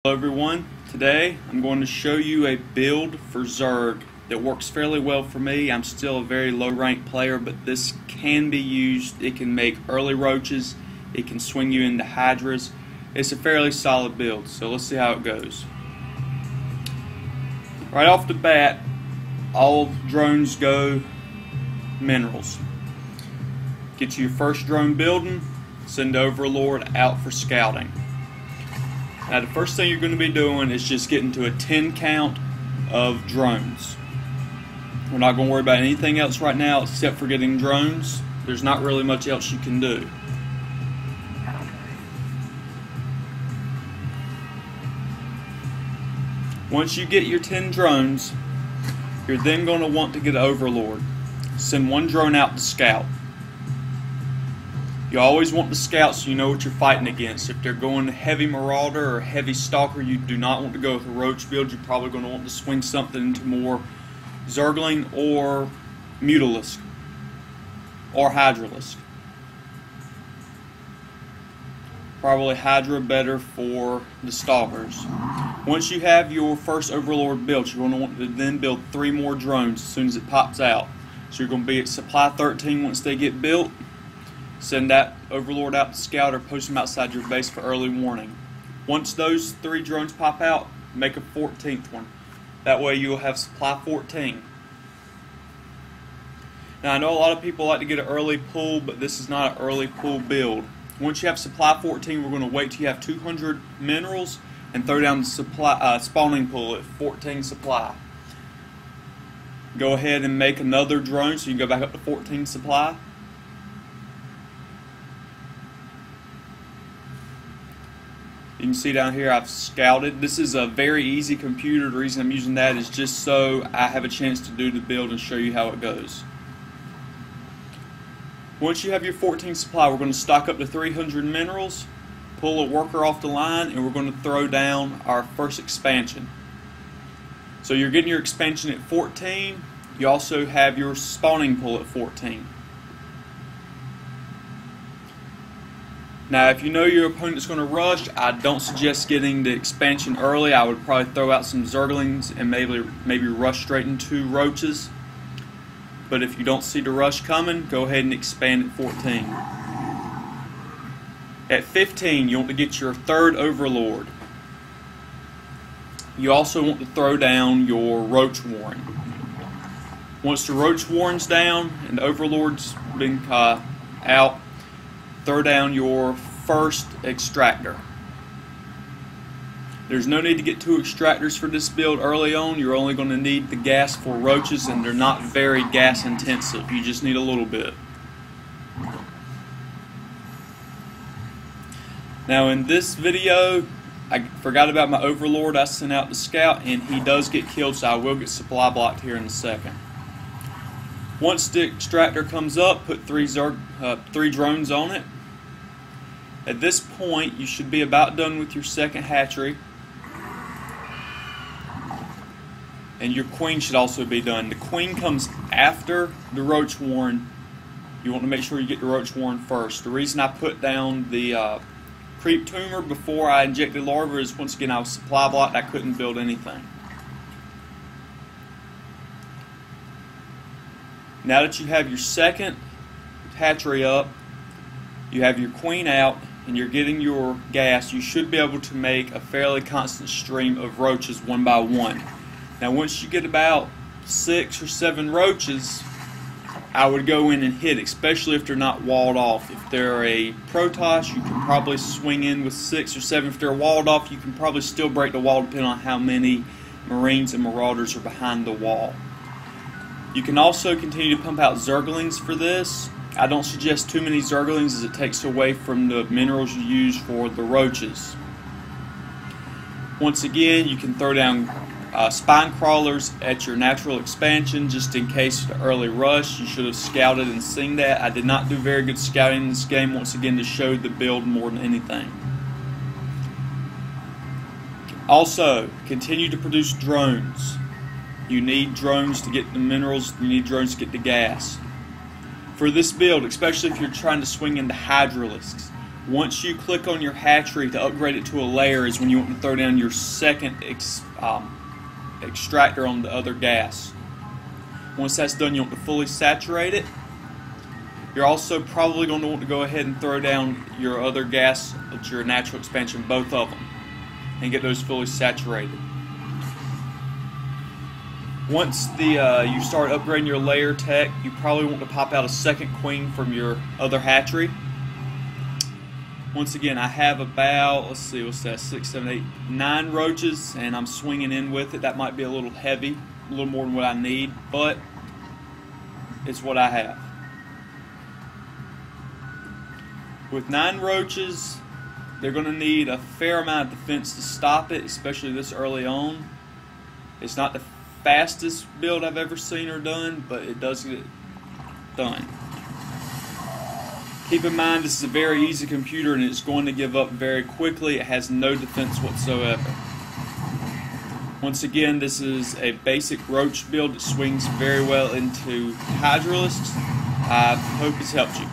Hello everyone, today I'm going to show you a build for Zerg that works fairly well for me. I'm still a very low ranked player, but this can be used. It can make early roaches, it can swing you into hydras. It's a fairly solid build, so let's see how it goes. Right off the bat, all drones go minerals. Get you your first drone building, send overlord out for scouting. Now the first thing you're going to be doing is just getting to a 10 count of drones. We're not going to worry about anything else right now except for getting drones. There's not really much else you can do. Once you get your 10 drones, you're then going to want to get an overlord. Send one drone out to scout. You always want the scout so you know what you're fighting against. If they're going heavy marauder or heavy stalker, you do not want to go with a roach build. You're probably going to want to swing something into more zergling or mutalisk or hydralisk. Probably hydra better for the stalkers. Once you have your first overlord built, you're going to want to then build 3 more drones as soon as it pops out. So you're going to be at supply 13 once they get built. Send that overlord out to scout or post them outside your base for early warning. Once those 3 drones pop out, make a 14th one. That way you'll have supply 14. Now I know a lot of people like to get an early pull, but this is not an early pull build. Once you have supply 14, we're going to wait till you have 200 minerals and throw down the supply, spawning pool at 14 supply. Go ahead and make another drone so you can go back up to 14 supply. You can see down here I've scouted. This is a very easy computer. The reason I'm using that is just so I have a chance to do the build and show you how it goes. Once you have your 14 supply, we're going to stock up to 300 minerals, pull a worker off the line, and we're going to throw down our first expansion. So you're getting your expansion at 14. You also have your spawning pool at 14. Now, if you know your opponent's going to rush, I don't suggest getting the expansion early. I would probably throw out some zerglings and maybe rush straight into roaches. But if you don't see the rush coming, go ahead and expand at 14. At 15, you want to get your 3rd overlord. You also want to throw down your roach warren. Once the roach warren's down and the overlord's been out, throw down your first extractor. There's no need to get 2 extractors for this build early on. You're only going to need the gas for roaches, and they're not very gas intensive. You just need a little bit. Now in this video, I forgot about my overlord I sent out to scout, and he does get killed, so I will get supply blocked here in a second. Once the extractor comes up, put 3 drones on it. At this point, you should be about done with your second hatchery. And your queen should also be done. The queen comes after the roach warren. You want to make sure you get the roach warren first. The reason I put down the creep tumor before I injected larvae is, once again, I was supply blocked. I couldn't build anything. Now that you have your second hatchery up, you have your queen out, and you're getting your gas, you should be able to make a fairly constant stream of roaches one by one. Now once you get about 6 or 7 roaches, I would go in and hit, especially if they're not walled off. If they're a Protoss, you can probably swing in with 6 or 7. If they're walled off, you can probably still break the wall depending on how many Marines and Marauders are behind the wall. You can also continue to pump out zerglings for this. I don't suggest too many zerglings as it takes away from the minerals you use for the roaches. Once again, you can throw down spine crawlers at your natural expansion just in case of the early rush. You should have scouted and seen that. I did not do very good scouting in this game, once again, to show the build more than anything. Also, continue to produce drones. You need drones to get the minerals, you need drones to get the gas. For this build, especially if you're trying to swing into hydralisks, Once you click on your hatchery to upgrade it to a layer is when you want to throw down your second extractor on the other gas. Once that's done, you want to fully saturate it. You're also probably going to want to go ahead and throw down your other gas, your natural expansion, both of them, and get those fully saturated. Once you start upgrading your layer tech, you probably want to pop out a second queen from your other hatchery. Once again, I have about, let's see, what's that, 6, 7, 8, 9 roaches, and I'm swinging in with it. That might be a little heavy, a little more than what I need, but it's what I have. With 9 roaches, they're going to need a fair amount of defense to stop it, especially this early on. It's not the fastest build I've ever seen or done, but it does get it done. Keep in mind this is a very easy computer and it's going to give up very quickly. It has no defense whatsoever. Once again, this is a basic roach build that swings very well into hydralisks. I hope it's helped you.